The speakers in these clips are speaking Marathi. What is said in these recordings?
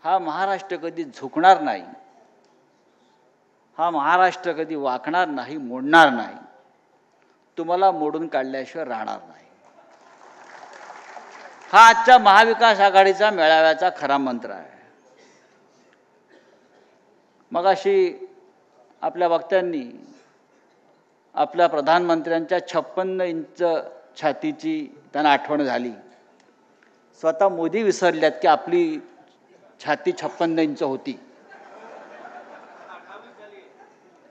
हा महाराष्ट्र कधी झुकणार नाही, हा महाराष्ट्र कधी वाकणार नाही, मोडणार नाही, तुम्हाला मोडून काढल्याशिवाय राहणार नाही. हा आजच्या महाविकास आघाडीचा मेळाव्याचा खरा मंत्र आहे. मगाशी आपल्या वक्त्यांनी आपल्या प्रधानमंत्र्यांच्या 56 इंच छातीची त्यांना आठवण झाली. स्वतः मोदी विसरल्यात की आपली छाती 56 इंच होती.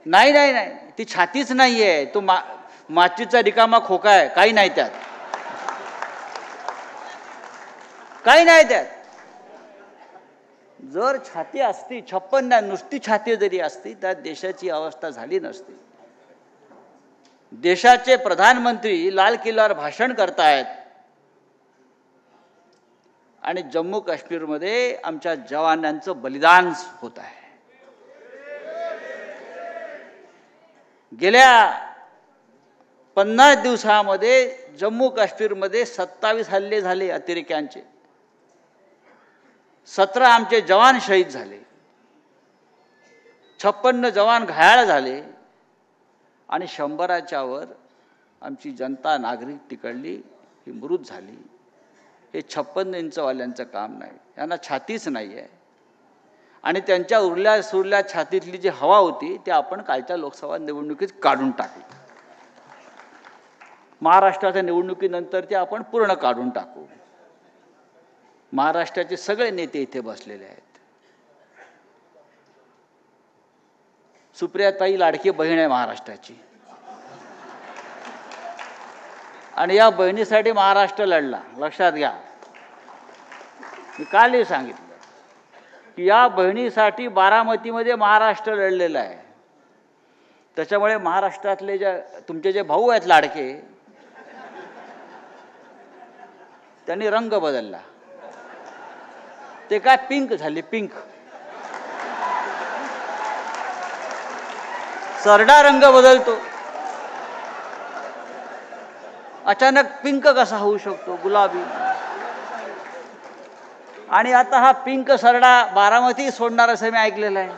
नाही नाही नाही, ती छातीच नाही आहे, तो माचीचा रिकामा खोका आहे, काही नाही त्यात, काही नाही त्यात. जर छाती असती 56, नुसती छाती जरी असती तर देशाची अवस्था झाली नसती. देशाचे प्रधानमंत्री लाल किल्ल्यावर भाषण करतायत आणि जम्मू काश्मीरमध्ये आमच्या जवानांचं बलिदान होत आहे. गेल्या 50 दिवसामध्ये जम्मू काश्मीरमध्ये 27 हल्ले झाले अतिरेक्यांचे. 17 आमचे जवान शहीद झाले, 56 जवान घायाळ झाले आणि 100च्या वर आमची जनता नागरिक तिकडली ही मृत झाली. हे 56 इंचवाल्यांचं काम नाही, यांना छातीच नाही आहे. आणि त्यांच्या उरल्या सुरल्या छातीतली जी हवा होती ती आपण कालच्या लोकसभा निवडणुकीत काढून टाकली. महाराष्ट्राच्या निवडणुकीनंतर ते आपण पूर्ण काढून टाकू. महाराष्ट्राचे सगळे नेते इथे बसलेले आहेत. सुप्रियाताई लाडकी बहीण आहे महाराष्ट्राची, आणि या बहिणीसाठी महाराष्ट्र लढला. लक्षात घ्या, मी कालही सांगितलं की या बहिणीसाठी बारामतीमध्ये महाराष्ट्र लढलेला आहे. त्याच्यामुळे महाराष्ट्रातले तुमचे जे भाऊ आहेत लाडके, त्यांनी रंग बदलला. ते काय पिंक झाले, पिंक. सरडा रंग बदलतो, अचानक पिंक कसा होऊ शकतो, गुलाबी. आणि आता हा पिंक सरडा बारामती सोडणार असं मी ऐकलेलं आहे.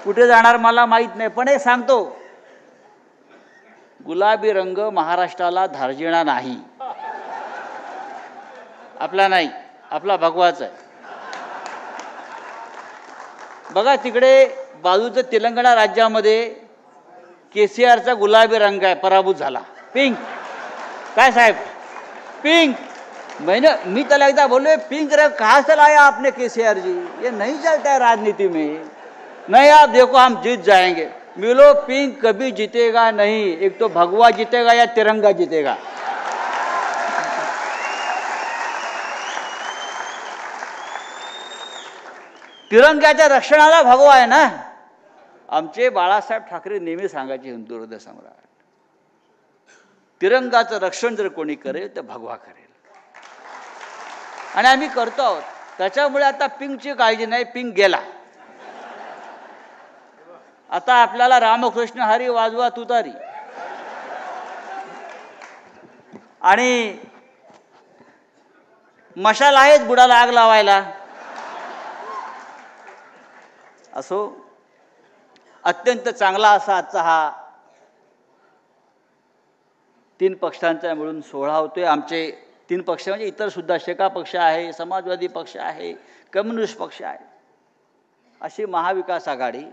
कुठे जाणार मला माहीत नाही, पण हे सांगतो, गुलाबी रंग महाराष्ट्राला धार्जिणा नाही. आपला नाही, आपला भगवाच आहे. बघा तिकडे बाजूचं तेलंगणा राज्यामध्ये केसीआरचा गुलाबी रंग आहे, पराभूत झाला. पिंक. काय साहेब, पिंक. मी त्याला एकदा बोले, पिंक रंग कहाँ से लाया आपने केसीआर जी, ये नहीं चलता है राजनीति में. नहीं आप देखो हम जीत जाएंगे. मिलो पिंक कभी जीतेगा नहीं, एक तो भगवा जीतेगा या तिरंगा जीतेगा. तिरंग्याच्या रक्षणाला भगवा आहे ना. आमचे बाळासाहेब ठाकरे नेहमी सांगायचे, हिंदू हृदय सम्राट, तिरंगाचं रक्षण जर कोणी करेल तर भगवा करेल. आणि आम्ही करतो आहोत. त्याच्यामुळे आता पिंकची काळजी नाही, पिंक गेला. आता आपल्याला रामकृष्ण हरी वाजवा तुतारी. आणि मशाल आहेच बुडाला आग लावायला. असो, अत्यंत चांगला असा आजचा हा 3 पक्षांचा मिळून सोहळा होतोय. आमचे 3 पक्ष म्हणजे इतर सुद्धा, शेका पक्ष आहे, समाजवादी पक्ष आहे, कम्युनिस्ट पक्ष आहे, अशी महाविकास आघाडी